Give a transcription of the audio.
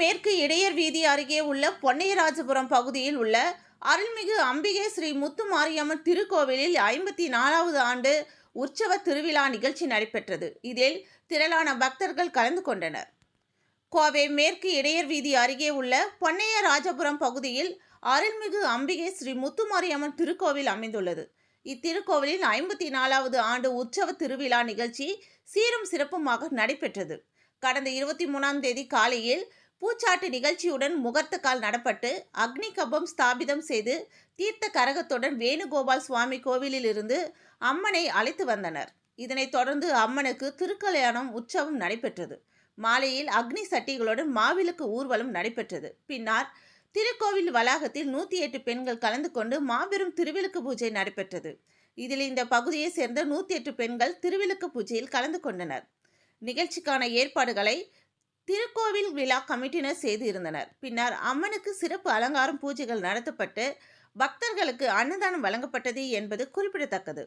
மேற்கு இடையர் வீதி அருகே உள்ள பொன்னையராஜபுரம் பகுதியில் உள்ள அருள்மிகு அம்பிகை ஸ்ரீ முத்துமாரியம்மன் திருக்கோவிலில் 54வது ஆண்டு உற்சவ திருவிழா நிகழ்ச்சி நடைபெற்றது. இதில் திரளான பக்தர்கள் கலந்து கொண்டனர். கோவை மேற்கு இடையர் வீதி அருகே உள்ள பொன்னையராஜபுரம் பகுதியில் அருள்மிகு அம்பிகை ஸ்ரீ முத்துமாரியம்மன் திருக்கோவில் அமைந்துள்ளது. இத்திருக்கோவிலில் 54வது ஆண்டு உற்சவ திருவிழா நிகழ்ச்சி சீரும் சிறப்புமாக நடைபெற்றது. கடந்த 23ஆம் தேதி காலையில் பூச்சாட்டு நிகழ்ச்சியுடன் முகூர்த்த கால் நடப்பட்டு அக்னி கம்பம் ஸ்தாபிதம் செய்து தீர்த்த கரகத்துடன் வேணுகோபால் சுவாமி கோவிலில் இருந்து அம்மனை அழைத்து வந்தனர். இதனைத் தொடர்ந்து அம்மனுக்கு திருக்கல்யாணம் உற்சவம் நடைபெற்றது. மாலையில் அக்னி சட்டிகளுடன் மாவிளக்கு ஊர்வலம் நடைபெற்றது. பின்னர் திருக்கோவில் வளாகத்தில் 108 பெண்கள் கலந்து கொண்டு மாபெரும் திருவிளக்கு பூஜை நடைபெற்றது. இதில் இந்த பகுதியை சேர்ந்த 108 பெண்கள் திருவிளக்கு பூஜையில் கலந்து கொண்டனர். நிகழ்ச்சிக்கான ஏற்பாடுகளை திருக்கோவில் விழா கமிட்டியினர் செய்து இருந்தனர். பின்னர் அம்மனுக்கு சிறப்பு அலங்காரம் பூஜைகள் நடத்தப்பட்டு பக்தர்களுக்கு அன்னதானம் வழங்கப்பட்டது என்பது குறிப்பிடத்தக்கது.